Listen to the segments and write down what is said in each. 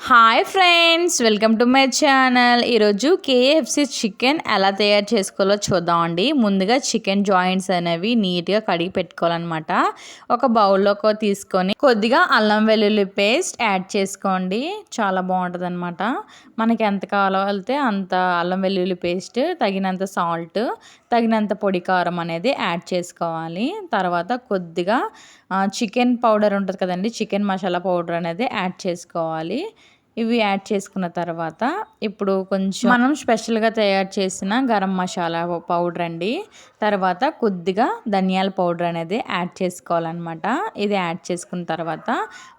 Hi friends, welcome to my channel. ఈరోజు KFC chicken ఎలా తయారు చేసుకోవాలో చూద్దామండి. ముందుగా చికెన్ జాయింట్స్ అనేవి నీట్గా కడిగి పెట్టుకోవాలన్నమాట. ఒక బౌల్లోకి తీసుకొని కొద్దిగా అల్లం వెల్లుల్లి పేస్ట్ యాడ్ చేసుకోండి. చాలా బాగుంటుంది అనమాట. మనకి ఎంత కావాలంటే అంత అల్లం వెల్లుల్లి పేస్ట్, తగినంత సాల్ట్, తగినంత పొడి కారం అనేది యాడ్ చేసుకోవాలి. తర్వాత కొద్దిగా చికెన్ పౌడర్ ఉంటుంది కదండి, చికెన్ మసాలా పౌడర్ అనేది యాడ్ చేసుకోవాలి. ఇవి యాడ్ చేసుకున్న తర్వాత ఇప్పుడు కొంచెం మనం స్పెషల్గా తయారు చేసిన గరం మసాలా పౌడర్ అండి. తర్వాత కొద్దిగా ధనియాల పౌడర్ అనేది యాడ్ చేసుకోవాలన్నమాట. ఇది యాడ్ చేసుకున్న తర్వాత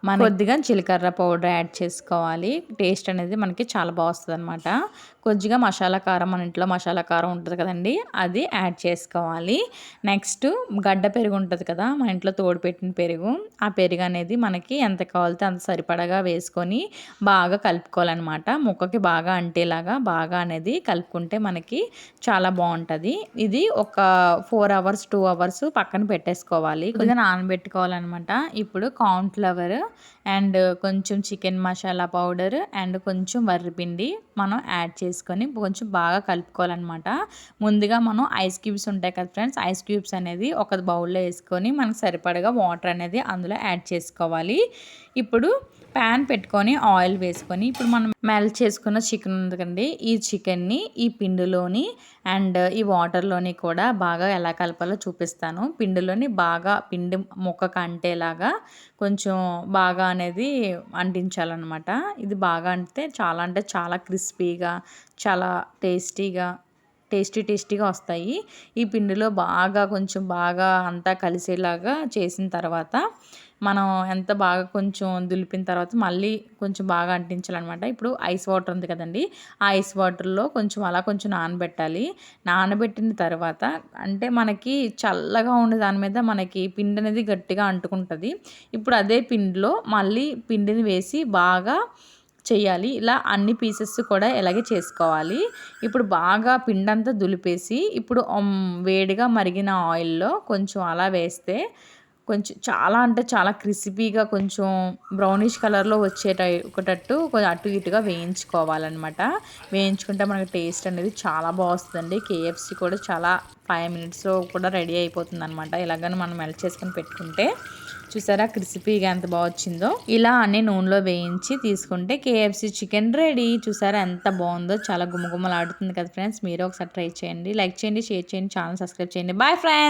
మనం కొద్దిగా జీలకర్ర పౌడర్ యాడ్ చేసుకోవాలి. టేస్ట్ అనేది మనకి చాలా బాగా వస్తుంది అనమాట. కొద్దిగా మసాలా కారం, మన ఇంట్లో మసాలా కారం ఉంటుంది కదండి, అది యాడ్ చేసుకోవాలి. నెక్స్ట్ గడ్డ పెరుగు ఉంటుంది కదా, మన ఇంట్లో తోడు పెట్టిన పెరుగు, ఆ పెరుగు అనేది మనకి ఎంత కావాలితే అంత సరిపడగా వేసుకొని బాగా కలుపుకోవాలన్నమాట. ముక్కకి బాగా అంటేలాగా బాగా అనేది కలుపుకుంటే మనకి చాలా బాగుంటుంది. ఇది ఒక 4 hours 2 hours పక్కన పెట్టేసుకోవాలి. కొద్దిగా నానబెట్టుకోవాలన్నమాట. ఇప్పుడు కార్న్ ఫ్లవర్ అండ్ కొంచెం చికెన్ మసాలా పౌడర్ అండ్ కొంచెం వరిపిండి మనం యాడ్ చేసుకొని కొంచెం బాగా కలుపుకోవాలన్నమాట. ముందుగా మనం ఐస్ క్యూబ్స్ ఉంటాయి కదా ఫ్రెండ్స్, ఐస్ క్యూబ్స్ అనేది ఒక బౌల్లో వేసుకొని మనకు సరిపడగా వాటర్ అనేది అందులో యాడ్ చేసుకోవాలి. ఇప్పుడు ప్యాన్ పెట్టుకొని ఆయిల్ వేసుకొని ఇప్పుడు మనం మెల్ట్ చేసుకున్న చికెన్ ఉంది కదండి, ఈ చికెన్ని ఈ పిండిలోని అండ్ ఈ వాటర్లోని కూడా బాగా ఎలా కలపాలో చూపిస్తాను. పిండిలోని బాగా పిండి ముక్కకు అంటేలాగా కొంచెం బాగా అనేది అంటించాలన్నమాట. ఇది బాగా అంటే చాలా క్రిస్పీగా, చాలా టేస్టీగా వస్తాయి. ఈ పిండిలో బాగా కొంచెం బాగా అంతా కలిసేలాగా చేసిన తర్వాత మనం ఎంత బాగా కొంచెం దులిపిన తర్వాత మళ్ళీ కొంచెం బాగా అంటించాలన్నమాట. ఇప్పుడు ఐస్ వాటర్ ఉంది కదండి, ఆ ఐస్ వాటర్లో కొంచెం నానబెట్టాలి. నానబెట్టిన తర్వాత అంటే మనకి చల్లగా ఉండే దాని మీద మనకి పిండి అనేది గట్టిగా అంటుకుంటుంది. ఇప్పుడు అదే పిండిలో మళ్ళీ పిండిని వేసి బాగా చేయాలి. ఇలా అన్ని పీసెస్ కూడా ఇలాగే చేసుకోవాలి. ఇప్పుడు బాగా పిండంతా దులిపేసి ఇప్పుడు వేడిగా మరిగిన ఆయిల్లో కొంచెం అలా వేస్తే కొంచెం చాలా క్రిస్పీగా కొంచెం బ్రౌనిష్ కలర్లో ఒకటట్టు కొంచెం అటు ఇటుగా వేయించుకోవాలన్నమాట. వేయించుకుంటే మనకి టేస్ట్ అనేది చాలా బాగుంటుందండి. కేఎఫ్సి కూడా చాలా 5 minutesలో కూడా రెడీ అయిపోతుంది అనమాట. ఇలాగని మనం మెల్ట్ చేసుకొని పెట్టుకుంటే చూసారా క్రిస్పీగా ఎంత బాగా వచ్చిందో. ఇలా అన్ని నూనెలో వేయించి తీసుకుంటే కేఎఫ్సి చికెన్ రెడీ. చూసారా ఎంత బాగుందో, చాలా గుమగుమలాడుతుంది కదా ఫ్రెండ్స్. మీరు ఒకసారి ట్రై చేయండి. లైక్ చేయండి, షేర్ చేయండి, ఛానల్ సబ్స్క్రైబ్ చేయండి. Bye friends.